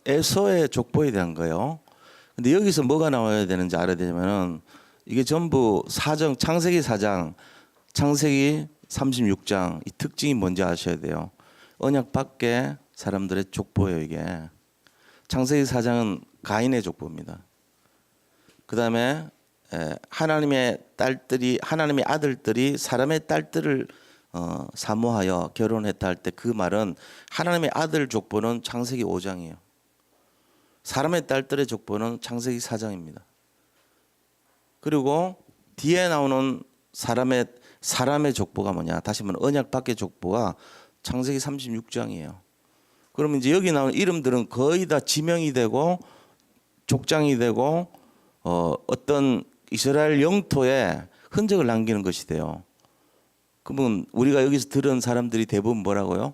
에서의 족보에 대한 거예요. 근데 여기서 뭐가 나와야 되는지 알아야 되냐면은 이게 전부 사정 창세기 4장, 창세기 36장 이 특징이 뭔지 아셔야 돼요. 언약 밖에 사람들의 족보예요, 이게. 창세기 4장은 가인의 족보입니다. 그다음에 하나님의 아들들이 사람의 딸들을 사모하여 결혼했다 할 때 그 말은 하나님의 아들 족보는 창세기 5장이에요. 사람의 딸들의 족보는 창세기 4장입니다. 그리고 뒤에 나오는 사람의 족보가 뭐냐? 다시 말하면 언약 밖의 족보가 창세기 36장이에요. 그러면 이제 여기 나오는 이름들은 거의 다 지명이 되고 족장이 되고 어떤 이스라엘 영토에 흔적을 남기는 것이 돼요. 그러면 우리가 여기서 들은 사람들이 대부분 뭐라고요?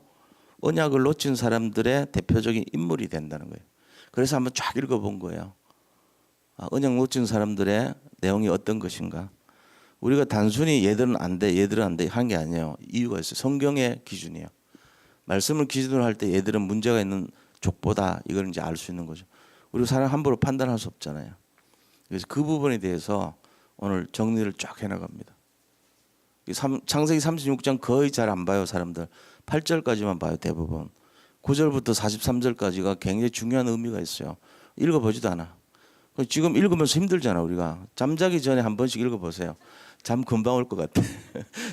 언약을 놓친 사람들의 대표적인 인물이 된다는 거예요. 그래서 한번 쫙 읽어본 거예요. 언약 놓친 사람들의 내용이 어떤 것인가. 우리가 단순히 얘들은 안 돼, 얘들은 안 돼 하는 게 아니에요. 이유가 있어요. 성경의 기준이에요. 말씀을 기준으로 할 때 얘들은 문제가 있는 족보다 이걸 이제 알 수 있는 거죠. 우리 사람 함부로 판단할 수 없잖아요. 그래서 그 부분에 대해서 오늘 정리를 쫙 해나갑니다. 창세기 36장 거의 잘 안 봐요, 사람들. 8절까지만 봐요, 대부분. 9절부터 43절까지가 굉장히 중요한 의미가 있어요. 읽어보지도 않아. 지금 읽으면서 힘들잖아, 우리가. 잠자기 전에 한 번씩 읽어보세요. 잠 금방 올 것 같아.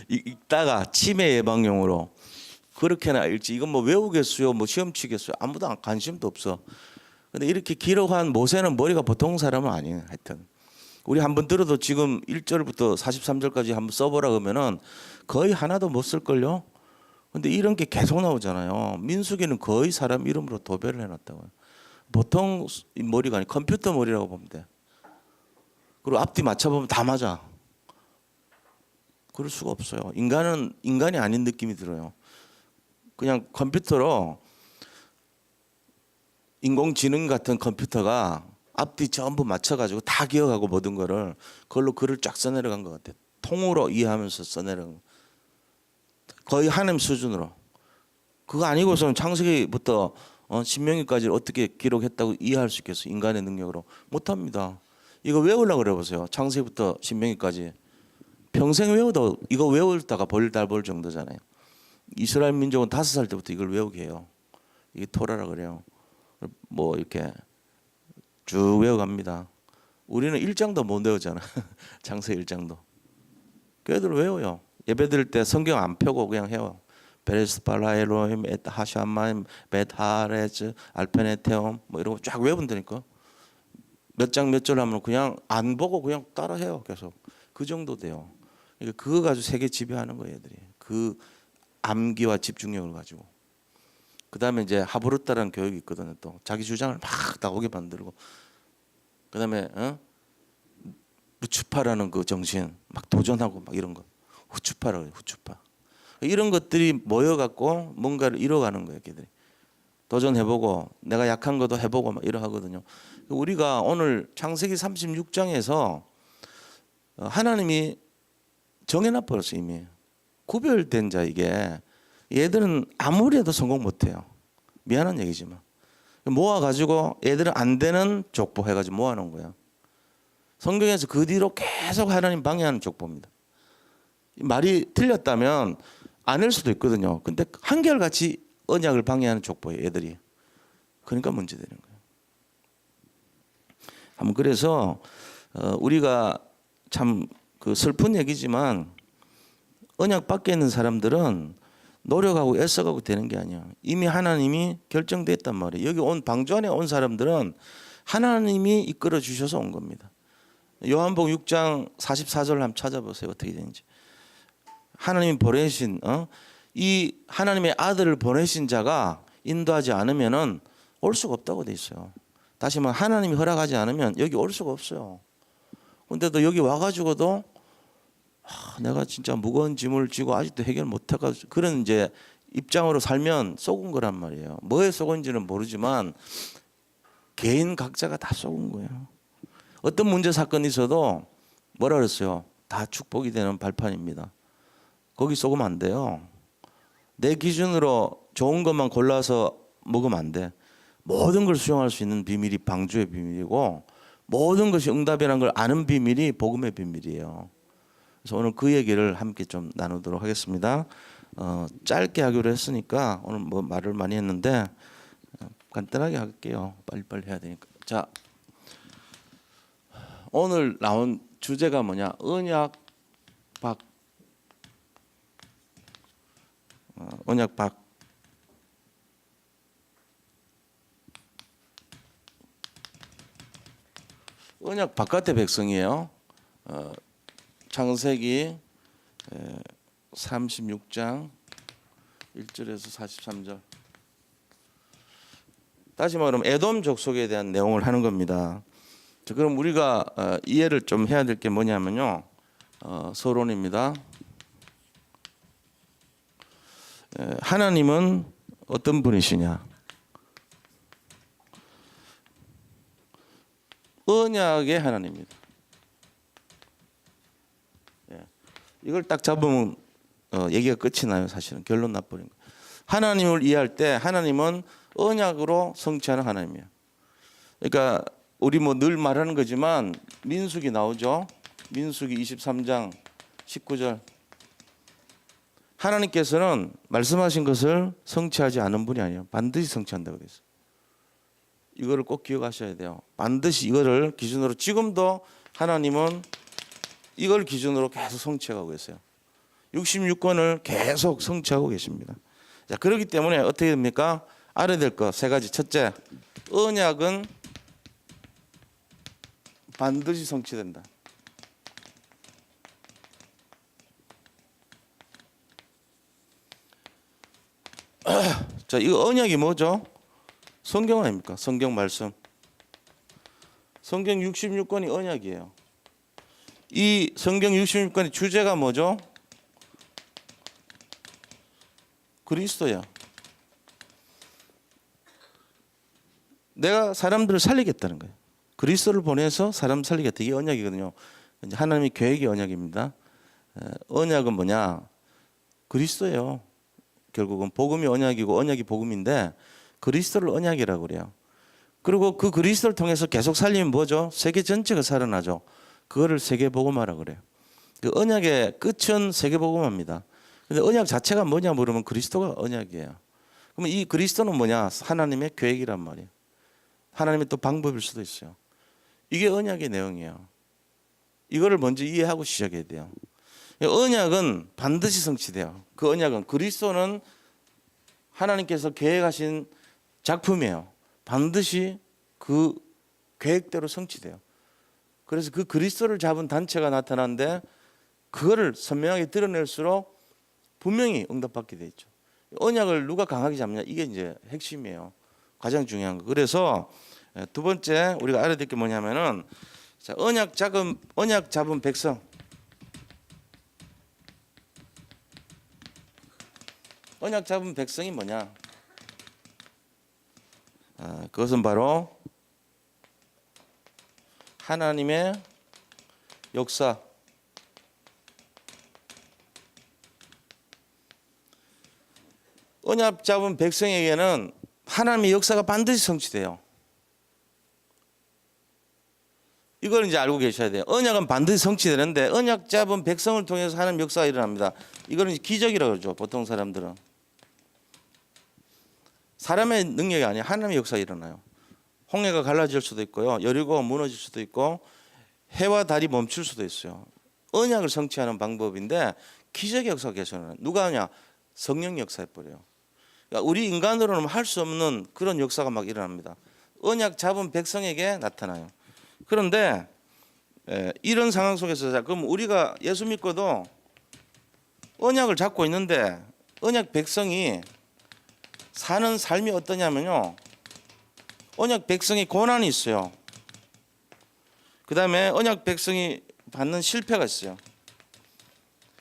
읽다가 치매 예방용으로 그렇게나 읽지. 이건 뭐 외우겠어요, 뭐 시험 치겠어요. 아무도 관심도 없어. 근데 이렇게 기록한 모세는 머리가 보통 사람은 아니에요, 하여튼. 우리 한번 들어도 지금 1절부터 43절까지 한번 써보라 그러면은 거의 하나도 못 쓸걸요. 근데 이런 게 계속 나오잖아요. 민수기는 거의 사람 이름으로 도배를 해놨다고요. 보통 머리가 아니 컴퓨터 머리라고 보면 돼. 그리고 앞뒤 맞춰보면 다 맞아. 그럴 수가 없어요. 인간은 인간이 아닌 느낌이 들어요. 그냥 컴퓨터로 인공지능 같은 컴퓨터가 앞뒤 전부 맞춰가지고 다 기억하고 모든 거를 그걸로 글을 쫙 써내려간 것 같아요. 통으로 이해하면서 써내려간 거의 하나님 수준으로. 그거 아니고서는 창세기부터 신명기까지 어떻게 기록했다고 이해할 수 있겠어요? 인간의 능력으로. 못합니다. 이거 외우려고 그래 보세요. 창세기부터 신명기까지. 평생 외워도 이거 외우다가 벌 정도잖아요. 이스라엘 민족은 5살 때부터 이걸 외우게 해요. 이게 토라라 그래요. 뭐 이렇게 쭉 외워갑니다. 우리는 1장도 못 외우잖아. 창세기 1장도. 걔들 외워요. 예배 드릴 때 성경 안 펴고 그냥 해요. 베레스 발라 엘로힘 에타 하샤마임 베타레즈 알페네테옴 뭐 이런 거 쫙 외운다니까. 몇 장 몇 절 하면 그냥 안 보고 그냥 따라 해요. 계속. 그 정도 돼요. 그러니까 그거 가지고 세계 지배하는 거예요, 얘들이. 그 암기와 집중력을 가지고. 그다음에 이제 하브루타라는 교육이 있거든요. 또 자기 주장을 막 나오게 만들고. 그다음에 후추파라는 그 정신 막 도전하고 막 이런 거. 후추파라고 해요. 후추파. 이런 것들이 모여갖고 뭔가를 이뤄가는 거예요, 걔들이. 도전해보고 내가 약한 것도 해보고 막 이러 하거든요. 우리가 오늘 창세기 36장에서 하나님이 정해놔 버렸어요, 이미. 구별된 자 이게. 얘들은 아무리 해도 성공 못해요. 미안한 얘기지만. 모아가지고 얘들은 안 되는 족보 해가지고 모아놓은 거예요. 성경에서 그 뒤로 계속 하나님 방해하는 족보입니다. 말이 틀렸다면 아닐 수도 있거든요. 근데 한결같이 언약을 방해하는 족보예요, 애들이. 그러니까 문제되는 거예요. 한번 그래서 우리가 참 그 슬픈 얘기지만 언약 밖에 있는 사람들은 노력하고 애써가고 되는 게 아니야. 이미 하나님이 결정됐단 말이에요. 여기 온 방주 안에 온 사람들은 하나님이 이끌어 주셔서 온 겁니다. 요한복음 6장 44절 한번 찾아보세요. 어떻게 되는지. 하나님이 보내신 이 하나님의 아들을 보내신 자가 인도하지 않으면은 올 수가 없다고 돼 있어요. 다시 말하면 하나님이 허락하지 않으면 여기 올 수가 없어요. 근데도 여기 와가지고도 내가 진짜 무거운 짐을 지고 아직도 해결 못해가지고 그런 이제 입장으로 살면 속은 거란 말이에요. 뭐에 속은지는 모르지만 개인 각자가 다 속은 거예요. 어떤 문제 사건이 있어도 뭐라 그랬어요? 다 축복이 되는 발판입니다. 거기 속으면 안 돼요. 내 기준으로 좋은 것만 골라서 먹으면 안 돼. 모든 걸 수용할 수 있는 비밀이 방주의 비밀이고 모든 것이 응답이라는 걸 아는 비밀이 복음의 비밀이에요. 그래서 오늘 그 얘기를 함께 좀 나누도록 하겠습니다. 짧게 하기로 했으니까 오늘 뭐 말을 많이 했는데 간단하게 할게요. 빨리빨리 해야 되니까. 자, 오늘 나온 주제가 뭐냐? 언약 바깥의 백성이에요. 창세기 36장 1절에서 43절. 다시 말하면 에돔 족속에 대한 내용을 하는 겁니다. 자, 그럼 우리가 이해를 좀 해야 될 게 뭐냐면요. 서론입니다. 하나님은 어떤 분이시냐? 언약의 하나님입니다. 이걸 딱 잡으면 얘기가 끝이 나요. 사실은 결론 나버린 거. 하나님을 이해할 때 하나님은 언약으로 성취하는 하나님이에요. 그러니까 우리 뭐 늘 말하는 거지만 민수기 나오죠. 민수기 23장 19절. 하나님께서는 말씀하신 것을 성취하지 않은 분이 아니에요. 반드시 성취한다고 되어 있어요. 이거를 꼭 기억하셔야 돼요. 반드시 이거를 기준으로 지금도 하나님은 이걸 기준으로 계속 성취하고 계세요. 66권을 계속 성취하고 계십니다. 자, 그렇기 때문에 어떻게 됩니까? 알아야 될 거 세 가지. 첫째, 언약은 반드시 성취된다. 자, 이거 언약이 뭐죠? 성경 아닙니까? 성경 말씀. 성경 66권이 언약이에요. 이 성경 66권의 주제가 뭐죠? 그리스도야. 내가 사람들을 살리겠다는 거예요. 그리스도를 보내서 사람 살리겠다. 이게 언약이거든요. 하나님의 계획이 언약입니다. 언약은 뭐냐? 그리스도예요. 결국은 복음이 언약이고 언약이 복음인데 그리스도를 언약이라고 그래요. 그리고 그 그리스도를 통해서 계속 살리면 뭐죠? 세계 전체가 살아나죠. 그거를 세계복음화라고 그래요. 그 언약의 끝은 세계복음화입니다. 근데 언약 자체가 뭐냐 물으면 그리스도가 언약이에요. 그러면 이 그리스도는 뭐냐? 하나님의 계획이란 말이에요. 하나님의 또 방법일 수도 있어요. 이게 언약의 내용이에요. 이거를 먼저 이해하고 시작해야 돼요. 언약은 반드시 성취돼요. 그 언약은 그리스도는 하나님께서 계획하신 작품이에요. 반드시 그 계획대로 성취돼요. 그래서 그 그리스도를 잡은 단체가 나타나는데 그거를 선명하게 드러낼수록 분명히 응답받게 돼 있죠. 언약을 누가 강하게 잡냐 이게 이제 핵심이에요. 가장 중요한 거. 그래서 두 번째 우리가 알아야 될 게 뭐냐면은 자, 언약 잡은 백성. 언약 잡은 백성이 뭐냐? 그것은 바로 하나님의 역사. 언약 잡은 백성에게는 하나님의 역사가 반드시 성취돼요. 이걸 이제 알고 계셔야 돼요. 언약은 반드시 성취되는데 언약 잡은 백성을 통해서 하나님 역사가 일어납니다. 이거는 기적이라고 그러죠. 보통 사람들은. 사람의 능력이 아니에요. 하나님의 역사가 일어나요. 홍해가 갈라질 수도 있고요. 여리고가 무너질 수도 있고 해와 달이 멈출 수도 있어요. 언약을 성취하는 방법인데 기적의 역사가 계속 일어나요. 누가 하냐? 성령 역사해버려요. 그러니까 우리 인간으로는 할 수 없는 그런 역사가 막 일어납니다. 언약 잡은 백성에게 나타나요. 그런데 이런 상황 속에서 자, 그럼 우리가 예수 믿고도 언약을 잡고 있는데 언약 백성이 사는 삶이 어떠냐면요. 언약 백성이 고난이 있어요. 그 다음에 언약 백성이 받는 실패가 있어요.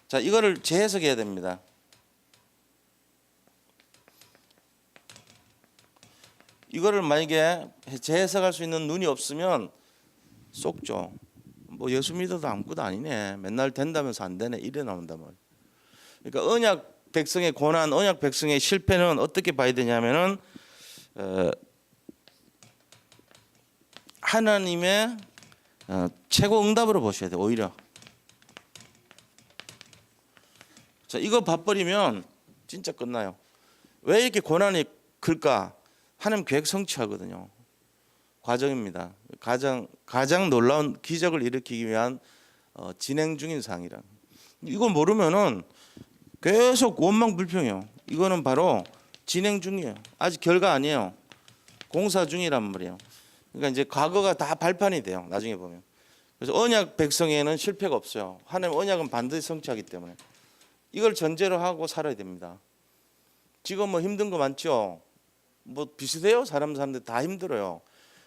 자, 이거를 재해석해야 됩니다. 이거를 만약에 재해석할 수 있는 눈이 없으면 쏙죠. 뭐 예수 믿어도 아무것도 아니네. 맨날 된다면서 안 되네. 이래 나온단 말이에요. 그러니까 언약 백성의 고난, 언약 백성의 실패는 어떻게 봐야 되냐면은 하나님의 최고 응답으로 보셔야 돼요. 오히려. 자, 이거 봐버리면 진짜 끝나요. 왜 이렇게 고난이 클까? 하나님 계획 성취하거든요. 과정입니다. 가장 놀라운 기적을 일으키기 위한 진행 중인 상이라. 이거 모르면은 계속 원망 불평해요. 이거는 바로 진행 중이에요. 아직 결과 아니에요. 공사 중이란 말이에요. 그러니까 이제 과거가 다 발판이 돼요. 나중에 보면. 그래서 언약 백성에는 실패가 없어요. 하나님 언약은 반드시 성취하기 때문에 이걸 전제로 하고 살아야 됩니다. 지금 뭐 힘든 거 많죠. 뭐 비슷해요. 사람들 다 힘들어요.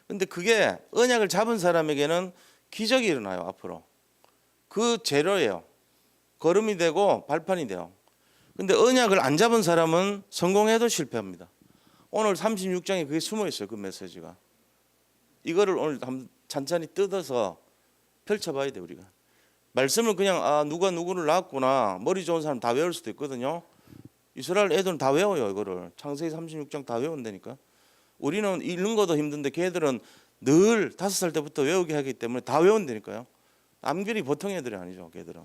근데 그게 언약을 잡은 사람에게는 기적이 일어나요. 앞으로 그 재료예요. 걸음이 되고 발판이 돼요. 근데 언약을 안 잡은 사람은 성공해도 실패합니다. 오늘 36장에 그게 숨어 있어요. 그 메시지가. 이거를 오늘 한번 찬찬히 뜯어서 펼쳐봐야 돼요. 우리가 말씀을 그냥 누가 누구를 낳았구나 머리 좋은 사람 다 외울 수도 있거든요. 이스라엘 애들은 다 외워요. 이거를 창세기 36장 다 외운다니까. 우리는 읽는 것도 힘든데 걔들은 늘 5살 때부터 외우게 하기 때문에 다 외운다니까요. 암결이 보통 애들이 아니죠. 걔들은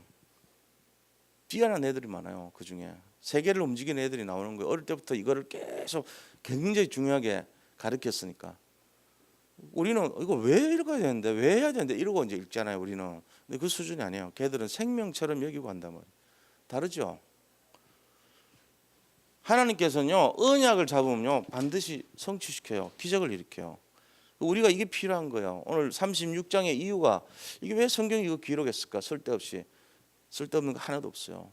뛰어난 애들이 많아요. 그중에 세계를 움직이는 애들이 나오는 거예요. 어릴 때부터 이거를 계속 굉장히 중요하게 가르쳤으니까. 우리는 이거 왜 읽어야 되는데 왜 해야 되는데 이러고 이제 읽잖아요. 우리는. 근데 그 수준이 아니에요. 걔들은 생명처럼 여기고 한단 말이에요. 다르죠. 하나님께서는요 언약을 잡으면요 반드시 성취시켜요. 기적을 일으켜요. 우리가 이게 필요한 거예요. 오늘 36장의 이유가 이게 왜 성경이 이거 기록했을까? 쓸데없는 거 하나도 없어요.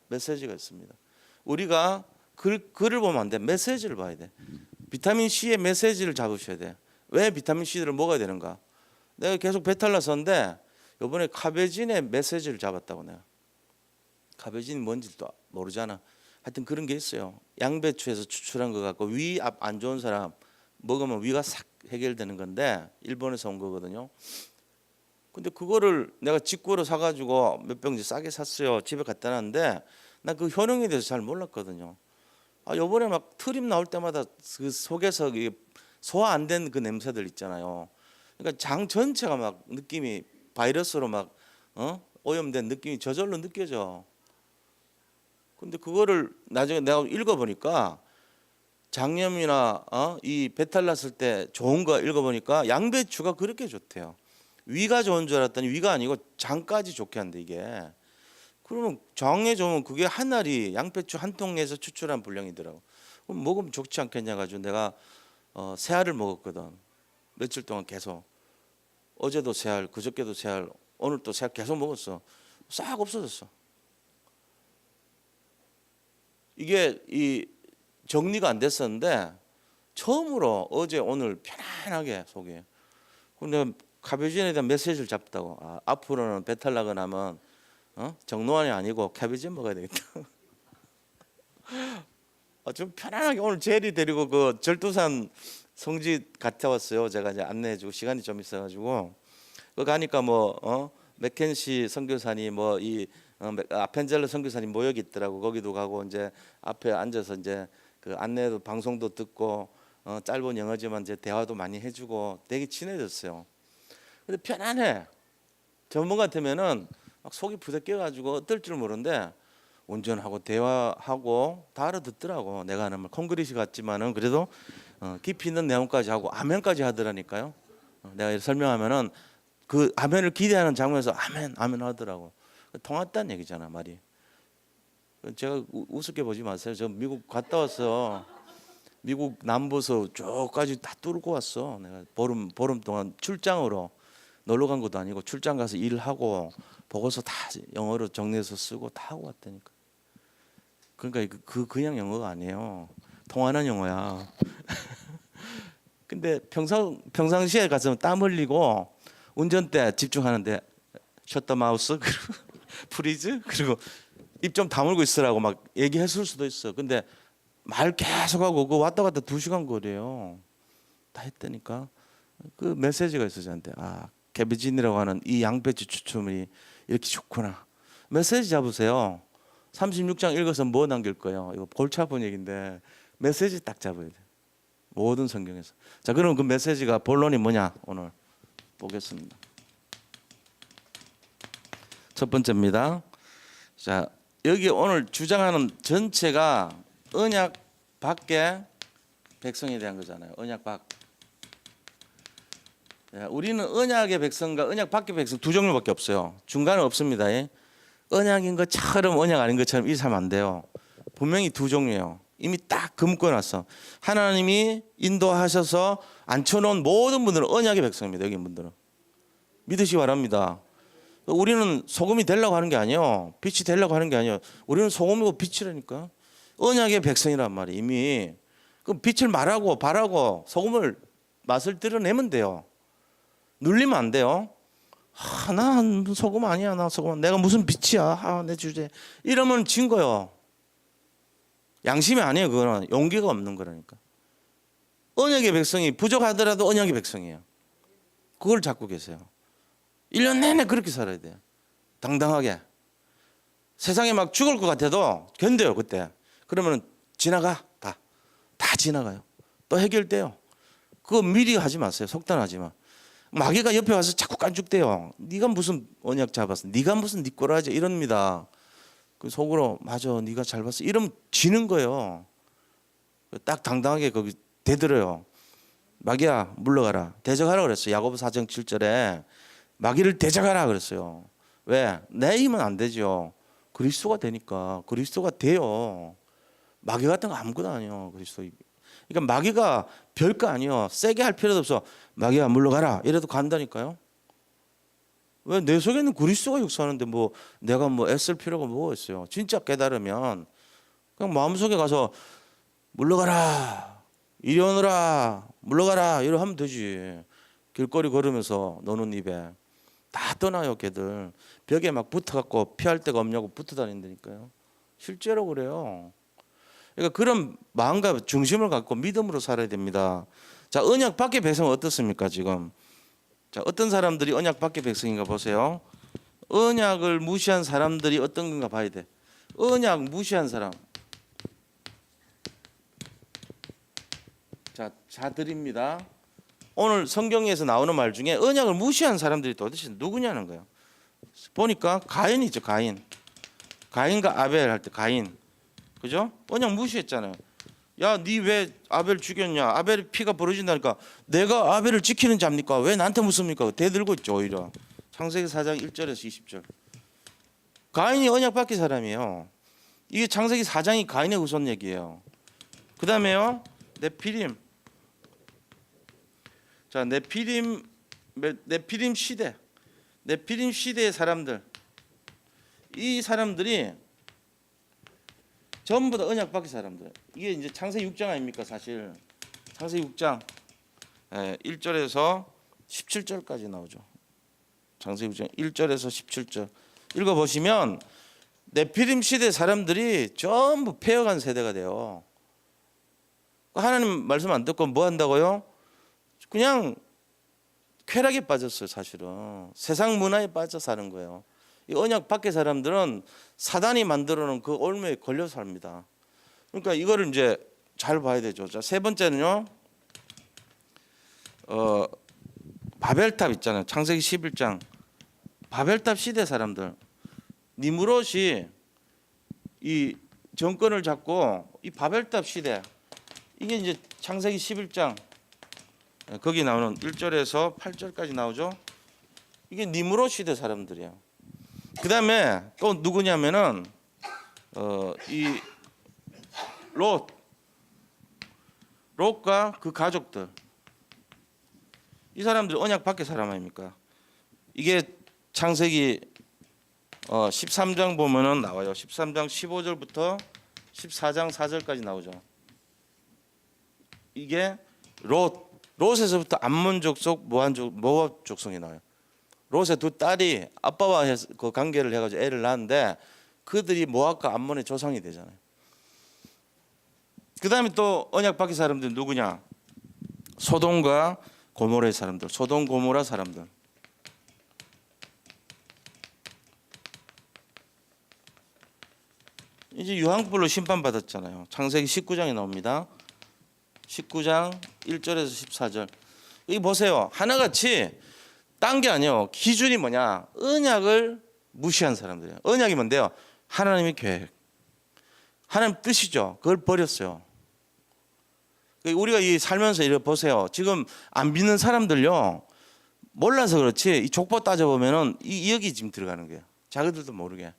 메시지가 있습니다. 우리가 글을 보면 안 돼. 메시지를 봐야 돼. 비타민 C의 메시지를 잡으셔야 돼. 왜 비타민 C를 먹어야 되는가? 내가 계속 배탈 났었는데 이번에 카베진의 메시지를 잡았다고. 내가 카베진이 뭔지도 모르잖아. 하여튼 그런 게 있어요. 양배추에서 추출한 거 갖고 위 안 좋은 사람 먹으면 위가 싹 해결되는 건데 일본에서 온 거거든요. 근데 그거를 내가 직구로 사가지고 몇 병 싸게 샀어요. 집에 갖다 놨는데 나 그 효능에 대해서 잘 몰랐거든요. 요번에 막 트림 나올 때마다 그 속에서 소화 안 된 그 냄새들 있잖아요. 그러니까 장 전체가 막 느낌이 바이러스로 막 오염된 느낌이 저절로 느껴져. 근데 그거를 나중에 내가 읽어보니까 장염이나 이 배탈 났을 때 좋은 거 읽어보니까 양배추가 그렇게 좋대요. 위가 좋은 줄 알았더니 위가 아니고 장까지 좋게 한대 이게. 그러면 장에 좋으면 그게 한 알이 양배추 한 통에서 추출한 분량이더라고. 그럼 먹으면 좋지 않겠냐 가지고 내가 새알을 먹었거든. 며칠 동안 계속. 어제도 새알, 그저께도 새알, 오늘 또 새알 계속 먹었어. 싹 없어졌어. 이게 이 정리가 안 됐었는데 처음으로 어제 오늘 편안하게 속에. 근데 카베진에 대한 메시지를 잡다고. 앞으로는 배탈 나거나 하면 정노환이 아니고 카베진 먹어야 되겠다. 좀 편안하게 오늘 제리 데리고 그 절도산 성지 갔다 왔어요. 제가 이제 안내해주고 시간이 좀 있어가지고 그 가니까 뭐 맥켄시 선교사님 뭐이 아펜젤러 선교사님 모여기 있더라고. 거기도 가고 이제 앞에 앉아서 이제 그 안내도 방송도 듣고 짧은 영어지만 이제 대화도 많이 해주고 되게 친해졌어요. 근데 편안해. 전문 같으면은 막 속이 부대껴가지고 어떨 줄 모르는데 운전하고 대화하고 다 알아듣더라고. 내가 하는 말 콩그리시 같지만은 그래도 깊이 있는 내용까지 하고 아멘까지 하더라니까요. 내가 설명하면은 그 아멘을 기대하는 장면에서 아멘 아멘 하더라고. 통했다는 얘기잖아 말이. 제가 우습게 보지 마세요. 저 미국 갔다 왔어. 미국 남부서 쭉까지 다 뚫고 왔어. 내가 보름 동안 출장으로 놀러 간 것도 아니고 출장 가서 일하고 보고서 다 영어로 정리해서 쓰고 다 하고 왔다니까. 그러니까 그냥 영어가 아니에요. 통하는 영어야. 근데 평상시에 가서 땀 흘리고 운전대 집중하는데 셔터 마우스 그리고 프리즈 그리고 입 좀 다물고 있으라고 막 얘기했을 수도 있어. 근데 말 계속하고 그 왔다 갔다 2시간 거리예요. 다 했다니까. 그 메시지가 있어 저한테. 캐비진이라고 하는 이 양배추 추출물이 이렇게 좋구나. 메시지 잡으세요. 36장 읽어서 뭐 남길 거예요? 이거 골치 아픈 얘기인데 메시지 딱 잡아야 돼. 모든 성경에서. 자, 그럼 그 메시지가 본론이 뭐냐 오늘? 보겠습니다. 첫 번째입니다. 자, 여기 오늘 주장하는 전체가 언약 밖의 백성에 대한 거잖아요. 언약 밖. 우리는 언약의 백성과 언약 밖의 백성 두 종류밖에 없어요. 중간은 없습니다. 언약인 것처럼 언약 아닌 것처럼 이렇게 하면 안 돼요. 분명히 두 종류예요. 이미 딱 금권놨어. 하나님이 인도하셔서 앉혀놓은 모든 분들은 언약의 백성입니다. 여기 분들은 믿으시기 바랍니다. 우리는 소금이 되려고 하는 게 아니에요. 빛이 되려고 하는 게 아니에요. 우리는 소금이고 빛이라니까. 언약의 백성이란 말이에요. 이미 그 빛을 말하고 바라고 소금을 맛을 드러내면 돼요. 눌리면 안 돼요. 나 소금 아니야. 나 소금. 내가 무슨 빛이야. 내 주제. 이러면 진 거예요. 양심이 아니에요. 그거는 용기가 없는 거라니까. 언약의 백성이 부족하더라도 언약의 백성이에요. 그걸 잡고 계세요. 1년 내내 그렇게 살아야 돼요. 당당하게. 세상에 막 죽을 것 같아도 견뎌요. 그때. 그러면 지나가. 다 지나가요. 또 해결돼요. 그거 미리 하지 마세요. 속단하지 마. 마귀가 옆에 와서 자꾸 깐죽대요. 네가 무슨 언약 잡았어. 네가 무슨 네 꼬라지 이럽니다. 그 속으로 맞아. 네가 잘 봤어. 이러면 지는 거예요. 딱 당당하게 거기 대들어요. 마귀야 물러가라. 대적하라 그랬어요. 야고보 4장 7절에 마귀를 대적하라 그랬어요. 왜? 내 힘은 안 되죠. 그리스도가 되니까. 그리스도가 돼요. 마귀 같은 거 아무것도 아니에요. 그리스도. 그러니까 마귀가 별거 아니에요. 세게 할 필요도 없어. 마귀야 물러가라. 이래도 간다니까요. 왜? 내 속에는 그리스도가 역사하는데 뭐 내가 뭐 애쓸 필요가 뭐가 있어요. 진짜 깨달으면 그냥 마음속에 가서 물러가라. 이리 오너라. 물러가라. 이러 하면 되지. 길거리 걸으면서 노는 입에 다 떠나요. 걔들 벽에 막 붙어갖고 피할 데가 없냐고 붙어 다닌다니까요. 실제로 그래요. 그러니까 그런 마음과 중심을 갖고 믿음으로 살아야 됩니다. 자, 언약 밖의 백성은 어떻습니까 지금? 자, 어떤 사람들이 언약 밖의 백성인가 보세요. 언약을 무시한 사람들이 어떤 건가 봐야 돼. 언약 무시한 사람. 자, 자들입니다. 오늘 성경에서 나오는 말 중에 언약을 무시한 사람들이 도대체 누구냐는 거예요. 보니까 가인이죠. 가인과 아벨 할 때 가인. 그죠? 언약 무시했잖아요. 야, 니 왜 아벨 죽였냐? 아벨의 피가 벌어진다니까. 내가 아벨을 지키는 자입니까? 왜 나한테 묻습니까? 대들고 있죠. 오히려. 창세기 4장 1절에서 20절. 가인이 언약 밖의 사람이에요. 이게 창세기 4장이 가인의 후손 얘기예요. 그 다음에요. 네피림. 자, 네피림 시대. 네피림 시대의 사람들. 이 사람들이 전부 다 언약 밖의 사람들. 이게 이제 창세기 6장 아닙니까 사실. 창세기 6장 1절에서 17절까지 나오죠. 창세기 6장 1절에서 17절. 읽어보시면 네피림 시대 사람들이 전부 폐허간 세대가 돼요. 하나님 말씀 안 듣고 뭐 한다고요? 그냥 쾌락에 빠졌어요. 사실은 세상 문화에 빠져 사는 거예요. 이 언약 밖의 사람들은 사단이 만들어 놓은 그 올무에 걸려 삽니다. 그러니까 이거를 이제 잘 봐야 되죠. 자, 세 번째는요. 바벨탑 있잖아요. 창세기 11장. 바벨탑 시대 사람들. 니므롯이 이 정권을 잡고 이 바벨탑 시대. 이게 이제 창세기 11장. 거기 나오는 1절에서 8절까지 나오죠. 이게 니므롯 시대 사람들이에요. 그 다음에 또 누구냐면은 이 롯과 그 가족들. 이 사람들이 언약 밖의 사람 아닙니까? 이게 창세기 13장 보면은 나와요. 13장 15절부터 14장 4절까지 나오죠. 이게 롯에서부터 암몬 족속, 모압 족속이 나와요. 롯의 두 딸이 아빠와 그 관계를 해가지고 애를 낳았는데 그들이 모압과 암몬의 조상이 되잖아요. 그 다음에 또 언약 밖의 사람들 누구냐? 소돔과 고모라의 사람들. 소돔 고모라 사람들. 이제 유황불로 심판받았잖아요. 창세기 19장에 나옵니다. 19장 1절에서 14절. 여기 보세요. 하나같이 딴 게 아니에요. 기준이 뭐냐? 언약을 무시한 사람들이에요. 언약이 뭔데요? 하나님의 계획, 하나님 뜻이죠. 그걸 버렸어요. 우리가 이 살면서 이렇게 보세요. 지금 안 믿는 사람들요, 몰라서 그렇지 이 족보 따져보면은 여기 지금 들어가는 거예요. 자기들도 모르게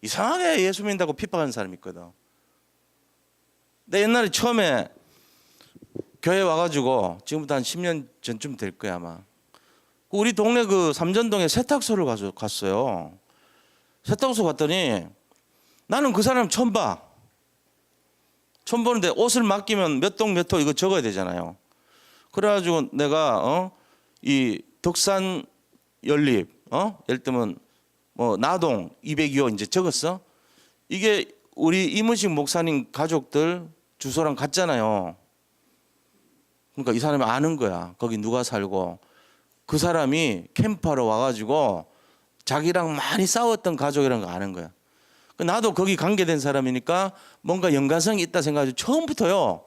이상하게 예수 믿는다고 핍박하는 사람이 있거든. 내 옛날에 처음에 교회 와가지고 지금부터 한 10년 전쯤 될 거야 아마. 우리 동네 그 삼전동에 세탁소를 갔어요. 세탁소 갔더니 나는 그 사람 처음 봐. 처음 보는데 옷을 맡기면 몇 동 몇 호 이거 적어야 되잖아요. 그래가지고 내가 이 덕산 연립 예를 들면 뭐 나동 202호 이제 적었어. 이게 우리 이문식 목사님 가족들 주소랑 같잖아요. 그러니까 이 사람이 아는 거야. 거기 누가 살고 그 사람이 캠프하러 와가지고 자기랑 많이 싸웠던 가족이라는 거 아는 거야. 나도 거기 관계된 사람이니까 뭔가 연관성이 있다 생각하고 처음부터요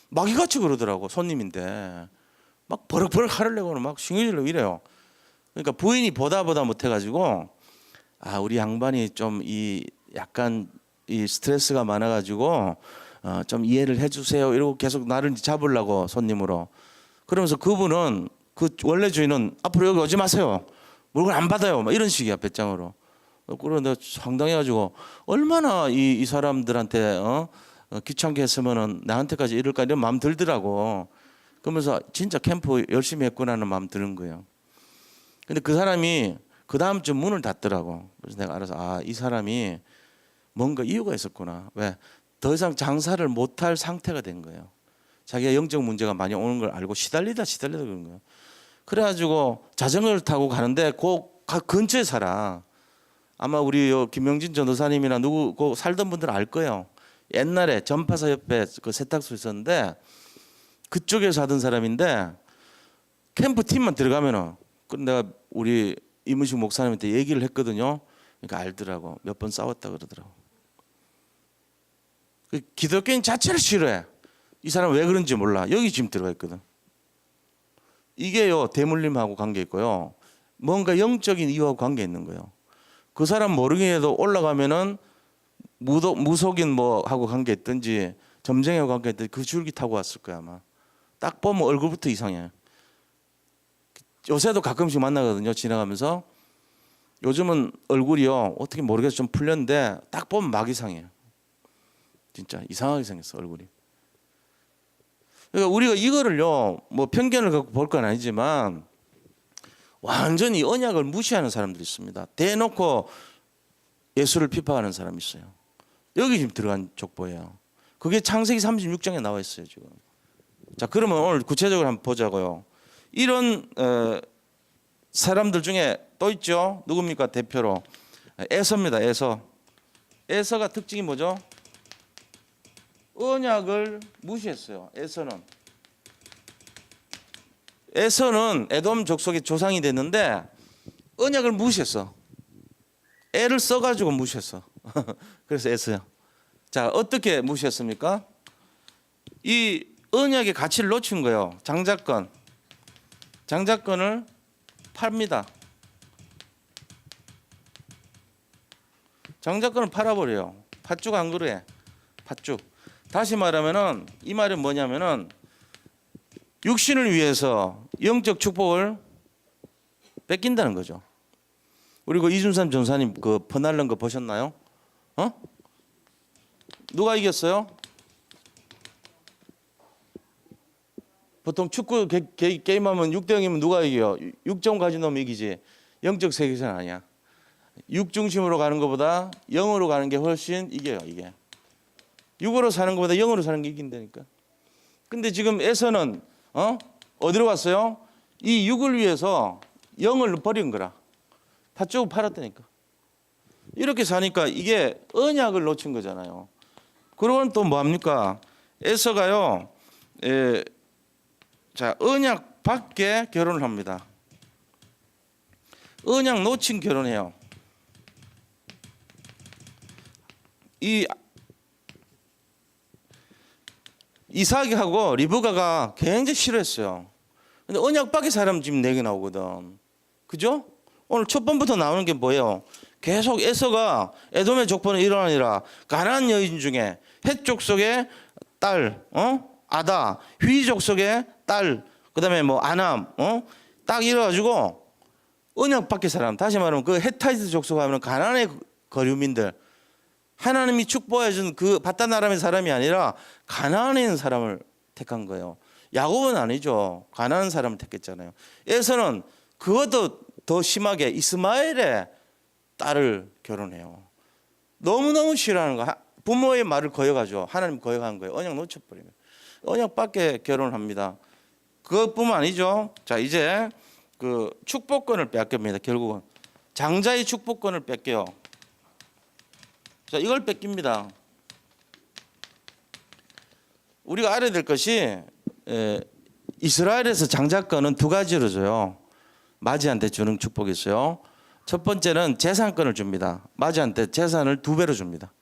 마귀같이 그러더라고. 손님인데 막 버럭버럭 화를 내고는 막 싱글리고 이래요. 그러니까 부인이 보다 못해가지고 아 우리 양반이 좀 이 약간 이 스트레스가 많아가지고 좀 이해를 해주세요 이러고 계속 나를 잡으려고 손님으로. 그러면서 그분은 그 원래 주인은 앞으로 여기 오지 마세요. 물건 안 받아요. 막 이런 식이야 배짱으로. 그래서 내가 황당해가지고 얼마나 이 사람들한테 귀찮게 했으면은 나한테까지 이럴까 이런 마음 들더라고. 그러면서 진짜 캠프 열심히 했구나는 마음 드는 거예요. 근데 그 사람이 그 다음 주 문을 닫더라고. 그래서 내가 알아서 아 이 사람이 뭔가 이유가 있었구나. 왜? 더 이상 장사를 못할 상태가 된 거예요. 자기가 영적 문제가 많이 오는 걸 알고 시달리다 그런 거예요. 그래가지고 자전거를 타고 가는데 그 근처에 살아. 아마 우리 김명진 전도사님이나 누구 그 살던 분들은 알 거예요. 옛날에 전파사 옆에 그 세탁소 있었는데 그쪽에 사던 사람인데 캠프 팀만 들어가면은 내가 우리 이문식 목사님한테 얘기를 했거든요. 그러니까 알더라고. 몇 번 싸웠다 그러더라고. 기독교인 자체를 싫어해. 이 사람 왜 그런지 몰라. 여기 지금 들어가 있거든. 이게요 대물림하고 관계 있고요. 뭔가 영적인 이유하고 관계 있는 거예요. 그 사람 모르긴 해도 올라가면은 무속인 뭐 하고 관계 있든지 점쟁이하고 관계 있든지 그 줄기 타고 왔을 거야 아마. 딱 보면 얼굴부터 이상해. 요새도 가끔씩 만나거든요 지나가면서. 요즘은 얼굴이요 어떻게 모르겠어 좀 풀렸는데 딱 보면 막 이상해요. 진짜 이상하게 생겼어 얼굴이. 그러니까 우리가 이거를요 뭐 편견을 갖고 볼 건 아니지만 완전히 언약을 무시하는 사람들이 있습니다. 대놓고 예수를 핍박하는 사람이 있어요. 여기 지금 들어간 족보예요. 그게 창세기 36장에 나와 있어요 지금. 자 그러면 오늘 구체적으로 한번 보자고요. 이런 사람들 중에 또 있죠. 누굽니까 대표로? 에서입니다. 에서가 특징이 뭐죠? 언약을 무시했어요. 에서는 에돔 족속의 조상이 됐는데 언약을 무시했어. 애를 써가지고 무시했어. 그래서 에서요. 자 어떻게 무시했습니까? 이 언약의 가치를 놓친 거예요. 장자권을 팝니다. 장자권을 팔아버려요. 팥죽 안 그래? 팥죽. 다시 말하면은 이 말은 뭐냐면은 육신을 위해서 영적 축복을 뺏긴다는 거죠. 우리 그 이준삼 전사님 그 퍼날른 거 보셨나요? 누가 이겼어요? 보통 축구 게임하면 6대0이면 누가 이겨요? 6점 가진 놈이 이기지. 영적 세계에서는 아니야. 6 중심으로 가는 것보다 0으로 가는 게 훨씬 이겨요. 이게 6으로 사는 것보다 0으로 사는 게 이긴다니까. 근데 지금 에서는 어디로 갔어요? 이 6을 위해서 0을 버린 거라. 팥죽을 팔았다니까. 이렇게 사니까 이게 언약을 놓친 거잖아요. 그러고는 또 뭐합니까? 에서가요. 자 언약 밖에 결혼을 합니다. 언약 놓친 결혼해요. 이삭하고 리브가가 굉장히 싫어했어요. 근데 언약 밖에 사람 지금 4개 나오거든. 그죠? 오늘 첫 번부터 나오는 게 뭐예요? 계속 에서가 에돔의 족보는 일어나니라. 가나안 여인 중에 헷 족속의 딸, 아다, 휘 족속의 딸, 그다음에 뭐 아남, 딱 이래가지고 언약 밖의 사람. 다시 말하면 그 헤타이트 족속 하면 가나안의 거류민들. 하나님이 축복해 준 그 바단 아람의 사람이 아니라 가나안에 있는 사람을 택한 거예요. 야곱은 아니죠. 가나안 사람을 택했잖아요. 에서는 그것도 더 심하게 이스마엘의 딸을 결혼해요. 너무너무 싫어하는 거. 부모의 말을 거역하죠. 하나님 거역한 거예요. 언약 놓쳐버리면. 언약 밖에 결혼을 합니다. 그것뿐만 아니죠. 자, 이제 그 축복권을 뺏깁니다. 결국은 장자의 축복권을 뺏겨요. 자, 이걸 뺏깁니다. 우리가 알아야 될 것이 이스라엘에서 장자권은 두 가지로 줘요. 맞이한테 주는 축복이 있어요. 첫 번째는 재산권을 줍니다. 맞이한테 재산을 2배로 줍니다.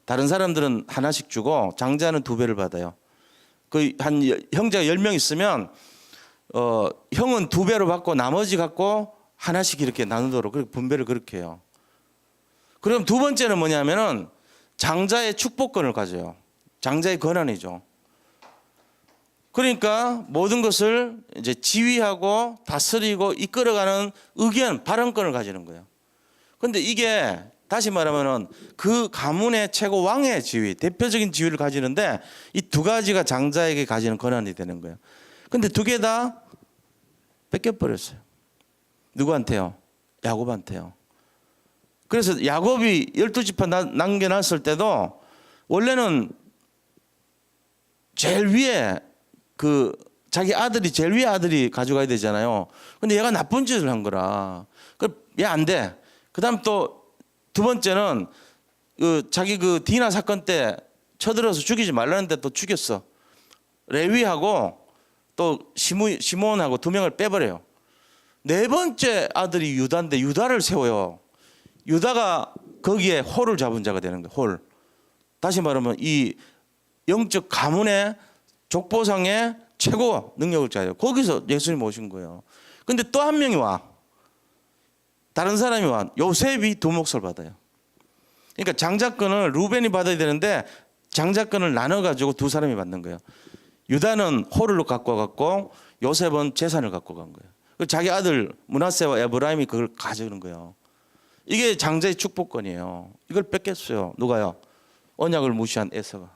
다른 사람들은 하나씩 주고 장자는 2배를 받아요. 그 한 형제가 10명 있으면 형은 2배로 받고 나머지 갖고 하나씩 이렇게 나누도록 그렇게 분배를 그렇게 해요. 그럼 두 번째는 뭐냐면은 장자의 축복권을 가져요. 장자의 권한이죠. 그러니까 모든 것을 이제 지휘하고 다스리고 이끌어가는 의견, 발언권을 가지는 거예요. 그런데 이게 다시 말하면은 그 가문의 최고 왕의 지위, 대표적인 지위를 가지는데 이 두 가지가 장자에게 가지는 권한이 되는 거예요. 근데 두 개 다 뺏겨버렸어요. 누구한테요? 야곱한테요. 그래서 야곱이 12지파 남겨놨을 때도 원래는 제일 위에 그 자기 아들이 제일 위에 아들이 가져가야 되잖아요. 근데 얘가 나쁜 짓을 한 거라. 얘 안 돼. 그다음 또 두 번째는 그 자기 그 디나 사건 때 쳐들어서 죽이지 말라는데 또 죽였어. 레위하고 또 시몬하고 2명을 빼버려요. 네 번째 아들이 유다인데 유다를 세워요. 유다가 거기에 홀을 잡은 자가 되는 거예요. 홀. 다시 말하면 이 영적 가문의 족보상의 최고 능력을 자예요. 거기서 예수님 오신 거예요. 근데 또 한 명이 와. 다른 사람이 와. 요셉이 2몫을 받아요. 그러니까 장자권을 루벤이 받아야 되는데 장자권을 나눠가지고 2사람이 받는 거예요. 유다는 홀을 갖고 와갖고 요셉은 재산을 갖고 간 거예요. 자기 아들 므낫세와 에브라임이 그걸 가져오는 거예요. 이게 장자의 축복권이에요. 이걸 뺏겼어요. 누가요? 언약을 무시한 에서가.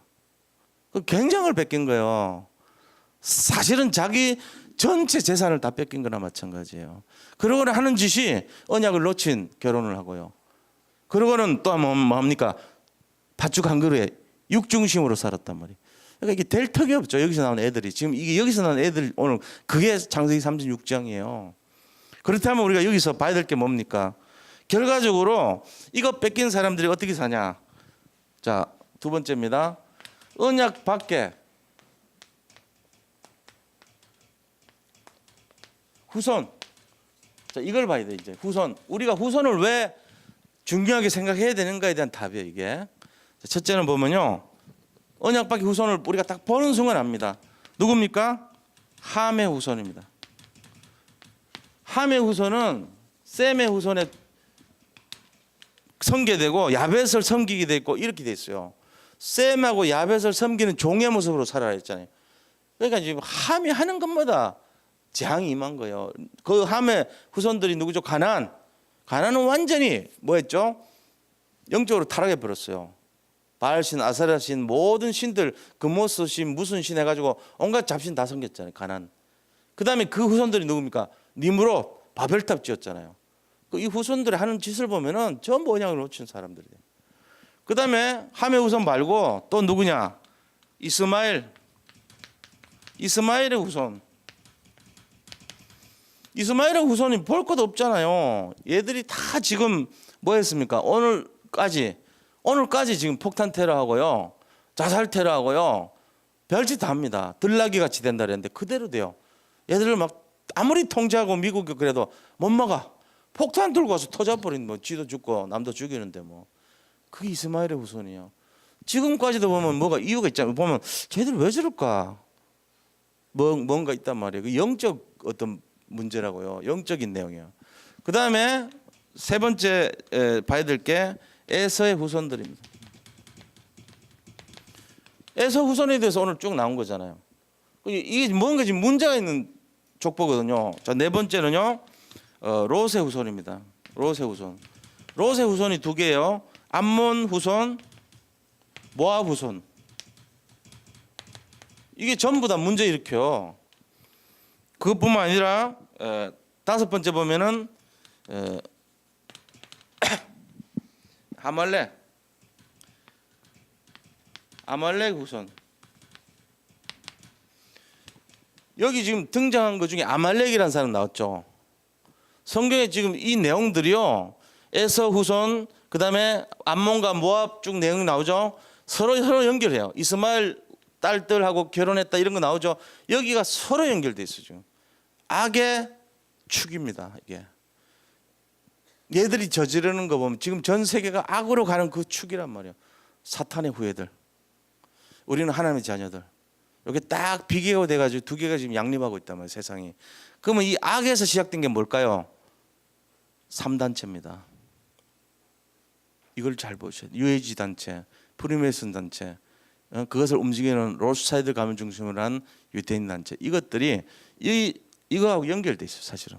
굉장을 뺏긴 거예요. 사실은 자기 전체 재산을 다 뺏긴 거나 마찬가지예요. 그러고는 하는 짓이 언약을 놓친 결혼을 하고요. 그러고는 또 뭡니까? 팥죽 한 그릇에 육중심으로 살았단 말이에요. 그러니까 이게 될 턱이 없죠. 여기서 나온 애들이. 지금 이게 여기서 나온 애들 오늘 그게 창세기 36장이에요. 그렇다면 우리가 여기서 봐야 될 게 뭡니까? 결과적으로 이거 뺏긴 사람들이 어떻게 사냐? 자, 두 번째입니다. 언약 밖에 후손. 자, 이걸 봐야 돼 이제. 후손. 우리가 후손을 왜 중요하게 생각해야 되는가에 대한 답이에요 이게. 자, 첫째는 보면요. 언약 밖에 후손을 우리가 딱 보는 순간 압니다. 누굽니까? 함의 후손입니다. 함의 후손은 셈의 후손에 섬기되고 야벳을 섬기게 돼 있고 이렇게 돼 있어요. 셈하고 야벳을 섬기는 종의 모습으로 살아라 했잖아요. 그러니까 지금 함이 하는 것마다 재앙이 임한 거예요. 그 함의 후손들이 누구죠? 가나안. 가나안은 완전히 뭐했죠? 영적으로 타락해 버렸어요. 바알신, 아세라신 모든 신들 금모스신 무슨 신 해가지고 온갖 잡신 다 섬겼잖아요. 가나안. 그 다음에 그 후손들이 누굽니까? 니므롯 바벨탑 지었잖아요. 이 후손들이 하는 짓을 보면은 전부 언약을 놓친 사람들이에요. 그 다음에 함의 후손 말고 또 누구냐? 이스마엘의 후손. 이스마엘의 후손이 볼 것도 없잖아요. 얘들이 다 지금 뭐 했습니까? 오늘까지 지금 폭탄 테러하고요. 자살 테러하고요. 별짓 다 합니다. 들나귀 같이 된다 그랬는데 그대로 돼요. 얘들을 막 아무리 통제하고 미국이 그래도 못 막아. 폭탄 들고 와서 터져버린 뭐 쥐도 죽고 남도 죽이는데 뭐. 그게 이스마엘의 후손이에요. 지금까지도 보면 뭐가 이유가 있잖아요. 보면 쟤들 왜 저럴까? 뭔가 있단 말이에요. 그 영적 어떤 문제라고요. 영적인 내용이에요. 그 다음에 세 번째 봐야 될 게 에서의 후손들입니다. 에서 후손에 대해서 오늘 쭉 나온 거잖아요. 이게 뭔가 지금 문제가 있는 족보거든요. 자, 네 번째는요, 롯의 후손입니다. 롯의 후손. 롯의 후손이 두 개예요. 암몬 후손, 모압 후손. 이게 전부 다 문제 일으켜요. 그것뿐만 아니라 다섯 번째 보면은 아말렉 후손. 여기 지금 등장한 것 중에 아말렉이라는 사람 나왔죠. 성경에 지금 이 내용들이요, 에서 후손, 그 다음에 암몬과 모압 쭉 내용 나오죠. 서로 연결해요. 이스마엘 딸들하고 결혼했다 이런 거 나오죠. 여기가 서로 연결돼 있어요. 지금 악의 축입니다. 이게 얘들이 저지르는 거 보면 지금 전 세계가 악으로 가는 그 축이란 말이에요. 사탄의 후예들, 우리는 하나님의 자녀들. 이게 딱 비교가 돼가지고 두 개가 지금 양립하고 있단 말이에요, 세상이. 그러면 이 악에서 시작된 게 뭘까요? 3단체입니다. 이걸 잘 보셔야 돼요. UAG 단체, 프리메이슨 단체, 그것을 움직이는 로스차일드 가문 중심으로 한 유대인 단체. 이것들이 이거하고 연결돼 있어요, 사실은.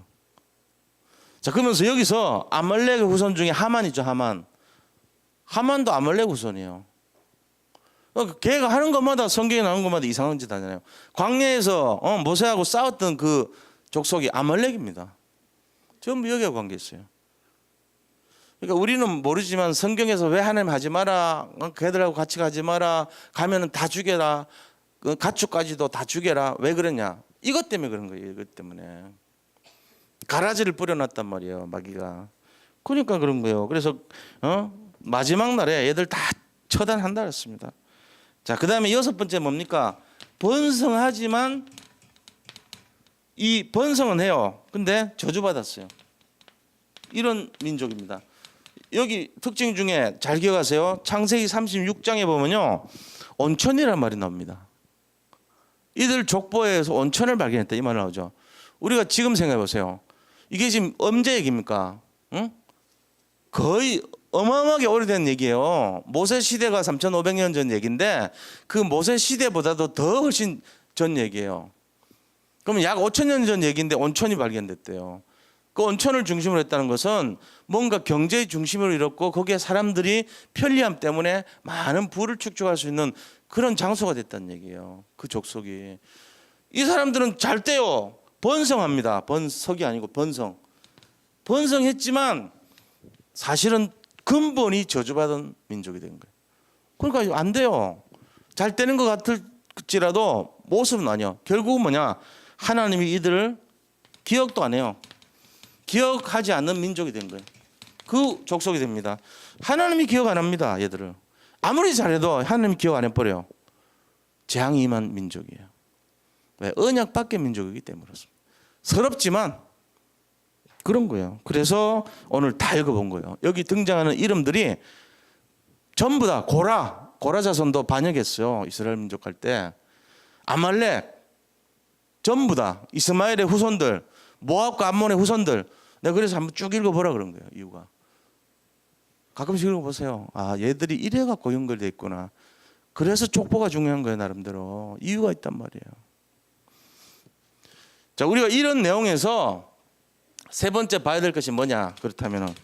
자, 그러면서 여기서 아말렉의 후손 중에 하만이죠, 하만도 아말렉 후손이에요. 걔가 하는 것마다, 성경에 나오는 것마다 이상한 짓 하잖아요. 광야에서 모세하고 싸웠던 그 족속이 아말렉입니다. 전부 여기하고 관계 있어요. 그러니까 우리는 모르지만 성경에서 왜 하나님 하지 마라, 걔들하고 같이 가지 마라, 가면은 다 죽여라, 가축까지도 다 죽여라, 왜 그러냐? 이것 때문에 그런 거예요. 이것 때문에 가라지를 뿌려놨단 말이에요, 마귀가. 그러니까 그런 거예요. 그래서 마지막 날에 얘들 다 처단한다 그랬습니다. 자, 그 다음에 여섯 번째 뭡니까? 번성하지만 이 번성은 해요. 근데 저주받았어요. 이런 민족입니다. 여기 특징 중에 잘 기억하세요. 창세기 36장에 보면요, 온천이라는 말이 나옵니다. 이들 족보에서 온천을 발견했다 이 말 나오죠. 우리가 지금 생각해 보세요. 이게 지금 언제 얘기입니까? 응? 거의 어마어마하게 오래된 얘기예요. 모세 시대가 3,500년 전 얘기인데 그 모세 시대보다도 더 훨씬 전 얘기예요. 그러면 약 5,000년 전 얘기인데 온천이 발견됐대요. 그 온천을 중심으로 했다는 것은 뭔가 경제의 중심으로 이뤘고 거기에 사람들이 편리함 때문에 많은 부를 축적할 수 있는 그런 장소가 됐다는 얘기예요. 그 족속이. 이 사람들은 잘 때요 번성합니다. 번석이 아니고 번성. 번성했지만 사실은 근본이 저주받은 민족이 된 거예요. 그러니까 안 돼요. 잘 되는 것 같을지라도 모습은 아니야. 결국은 뭐냐? 하나님이 이들을 기억도 안 해요. 기억하지 않는 민족이 된 거예요. 그 족속이 됩니다. 하나님이 기억 안 합니다. 얘들을. 아무리 잘해도 하나님이 기억 안 해버려요. 재앙이 임한 민족이에요. 왜? 언약 밖의 민족이기 때문에 그렇습니다. 서럽지만 그런 거예요. 그래서 오늘 다 읽어본 거예요. 여기 등장하는 이름들이 전부 다 고라 자손도 반역했어요. 이스라엘 민족 할 때. 아말렉 전부 다 이스마엘의 후손들, 모압과 암몬의 후손들. 내가 그래서 한번 쭉 읽어보라 그런 거예요. 이유가. 가끔씩 읽어보세요. 아, 얘들이 이래 갖고 연결돼 있구나. 그래서 족보가 중요한 거예요. 나름대로. 이유가 있단 말이에요. 자, 우리가 이런 내용에서 세 번째 봐야 될 것이 뭐냐? 그렇다면은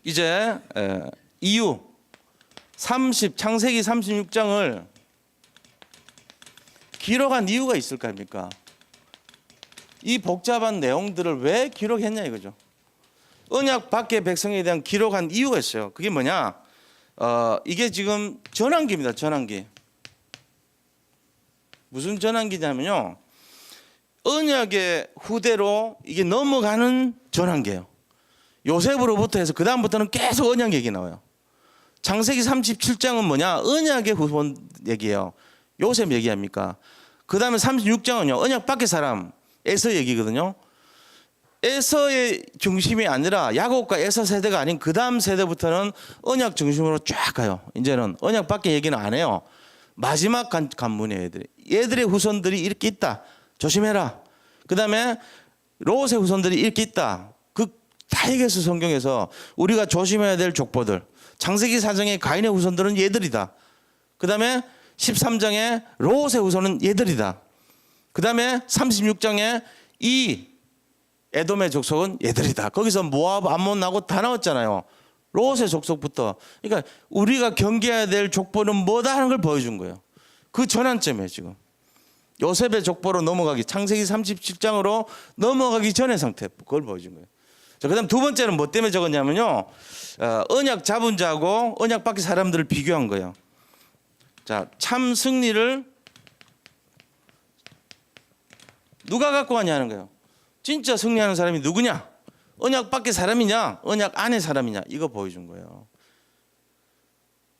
이제 이유 창세기 36장을 기록한 이유가 있을 거 아닙니까? 이 복잡한 내용들을 왜 기록했냐 이거죠. 언약 밖의 백성에 대한 기록한 이유가 있어요. 그게 뭐냐? 이게 지금 전환기입니다. 전환기. 무슨 전환기냐면요, 언약의 후대로 이게 넘어가는 전환기예요. 요셉으로부터 해서 그 다음부터는 계속 언약 얘기 나와요. 창세기 37장은 뭐냐? 언약의 후손 얘기예요. 요셉 얘기합니까? 그 다음에 36장은요, 언약 밖의 사람 에서 얘기거든요. 에서의 중심이 아니라 야곱과 에서 세대가 아닌 그 다음 세대부터는 언약 중심으로 쫙 가요. 이제는 언약 밖의 얘기는 안 해요. 마지막 관문이에요. 얘들의 후손들이 이렇게 있다. 조심해라. 그 다음에 롯의 후손들이 이렇게 있다. 그 다 얘기해서 성경에서 우리가 조심해야 될 족보들. 창세기 4장의 가인의 후손들은 얘들이다. 그 다음에 13장에 롯의 후손은 얘들이다. 그 다음에 36장에 이 에돔의 족속은 얘들이다. 거기서 모압, 암몬 나고 다 나왔잖아요. 롯의 족속부터. 그러니까 우리가 경계해야 될 족보는 뭐다 하는 걸 보여준 거예요. 그 전환점이에요 지금. 요셉의 족보로 넘어가기, 창세기 37장으로 넘어가기 전의 상태, 그걸 보여준 거예요. 자, 그다음 두 번째는 뭐 때문에 적었냐면요, 언약 잡은 자하고 언약 밖의 사람들을 비교한 거예요. 자, 참 승리를 누가 갖고 가냐는 거예요. 진짜 승리하는 사람이 누구냐? 언약 밖의 사람이냐? 언약 안의 사람이냐? 이거 보여준 거예요.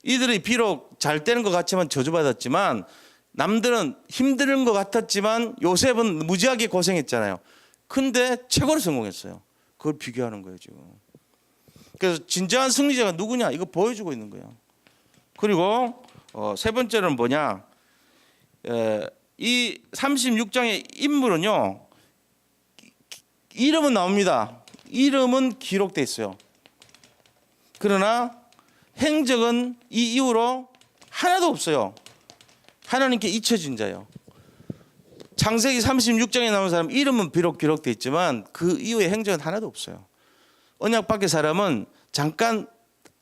이들이 비록 잘 되는 것 같지만 저주받았지만, 남들은 힘든 것 같았지만 요셉은 무지하게 고생했잖아요. 근데 최고로 성공했어요. 그걸 비교하는 거예요 지금. 그래서 진정한 승리자가 누구냐? 이거 보여주고 있는 거예요. 그리고 세 번째는 뭐냐? 이 36장의 인물은요, 이름은 나옵니다. 이름은 기록돼 있어요. 그러나 행적은 이 이후로 하나도 없어요. 하나님께 잊혀진 자예요. 창세기 36장에 나온 사람 이름은 비록 기록돼 있지만 그 이후에 행적은 하나도 없어요. 언약 밖의 사람은 잠깐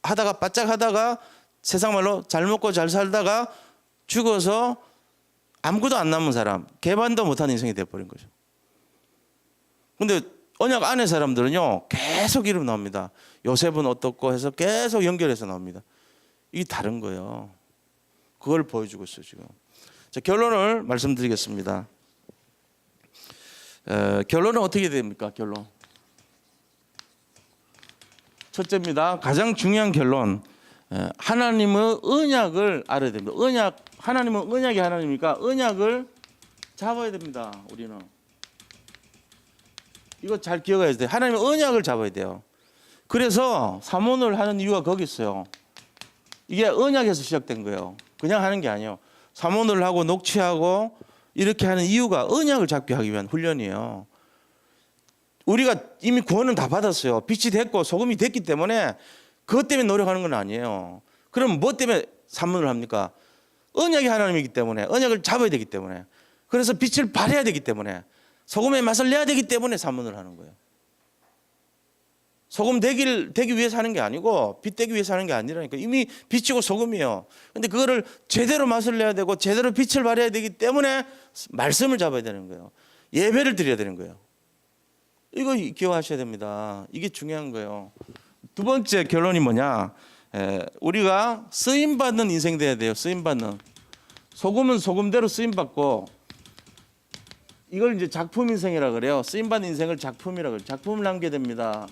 하다가 바짝 하다가 세상 말로 잘 먹고 잘 살다가 죽어서 아무것도 안 남은 사람, 개반도 못한 인생이 돼버린 거죠. 근데 언약 안의 사람들은요 계속 이름 나옵니다. 요셉은 어떻고 해서 계속 연결해서 나옵니다. 이게 다른 거예요. 그걸 보여주고 있어요 지금. 자, 결론을 말씀드리겠습니다. 결론은 어떻게 됩니까? 결론. 첫째입니다. 가장 중요한 결론. 하나님의 언약을 알아야 됩니다. 하나님은 언약이 하나님이니까 언약을 잡아야 됩니다. 우리는. 이거 잘 기억해야 돼요. 하나님의 언약을 잡아야 돼요. 그래서 사모를 하는 이유가 거기 있어요. 이게 언약에서 시작된 거예요. 그냥 하는 게 아니에요. 사모를 하고 녹취하고 이렇게 하는 이유가 언약을 잡게 하기 위한 훈련이에요. 우리가 이미 구원은 다 받았어요. 빛이 됐고 소금이 됐기 때문에 그것 때문에 노력하는 건 아니에요. 그럼 뭐 때문에 사모를 합니까? 언약이 하나님이기 때문에, 언약을 잡아야 되기 때문에, 그래서 빛을 발해야 되기 때문에, 소금의 맛을 내야 되기 때문에 사모를 하는 거예요. 소금 되기 위해서 하는 게 아니고 빛 되기 위해서 하는 게 아니라니까. 이미 빛이고 소금이에요. 근데 그거를 제대로 맛을 내야 되고 제대로 빛을 발해야 되기 때문에 말씀을 잡아야 되는 거예요. 예배를 드려야 되는 거예요. 이거 기억하셔야 됩니다. 이게 중요한 거예요. 두 번째 결론이 뭐냐? 우리가 쓰임받는 인생 돼야 돼요. 쓰임받는. 소금은 소금대로 쓰임받고, 이걸 이제 작품 인생이라 그래요. 쓰임받는 인생을 작품이라 그래요. 작품을 남겨야 됩니다.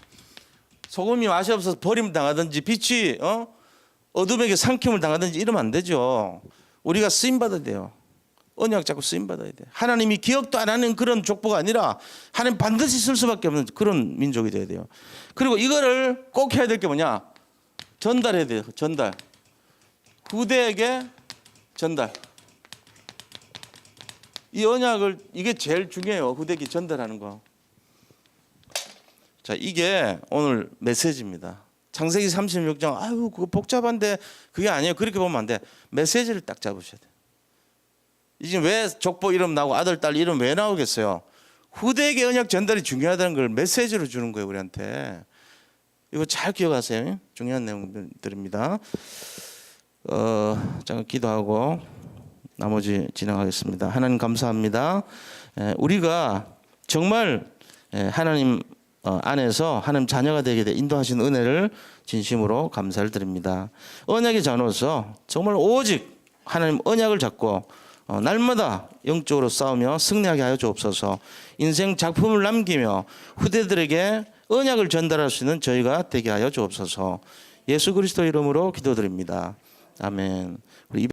소금이 맛이 없어서 버림 당하든지 빛이 어둠에게 삼킴을 당하든지 이러면 안 되죠. 우리가 쓰임 받아야 돼요. 언약 잡고 쓰임 받아야 돼요. 하나님이 기억도 안 하는 그런 족보가 아니라 하나님 반드시 쓸 수밖에 없는 그런 민족이 돼야 돼요. 그리고 이거를 꼭 해야 될 게 뭐냐? 전달해야 돼요. 전달. 후대에게 전달. 이 언약을, 이게 제일 중요해요. 후대에게 전달하는 거. 자, 이게 오늘 메시지입니다. 창세기 36장, 아유 그거 복잡한데 그게 아니에요. 그렇게 보면 안 돼. 메시지를 딱 잡으셔야 돼요. 이제 왜 족보 이름 나오고 아들 딸 이름 왜 나오겠어요? 후대에게 언약 전달이 중요하다는 걸 메시지로 주는 거예요, 우리한테. 이거 잘 기억하세요. 중요한 내용들입니다. 잠깐 기도하고 나머지 진행하겠습니다. 하나님 감사합니다. 우리가 정말 하나님 안에서 하나님 자녀가 되게 돼 인도하신 은혜를 진심으로 감사를 드립니다. 언약의 자녀로서 정말 오직 하나님 언약을 잡고 날마다 영적으로 싸우며 승리하게 하여 주옵소서. 인생 작품을 남기며 후대들에게 언약을 전달할 수 있는 저희가 되게 하여 주옵소서. 예수 그리스도 이름으로 기도드립니다. 아멘.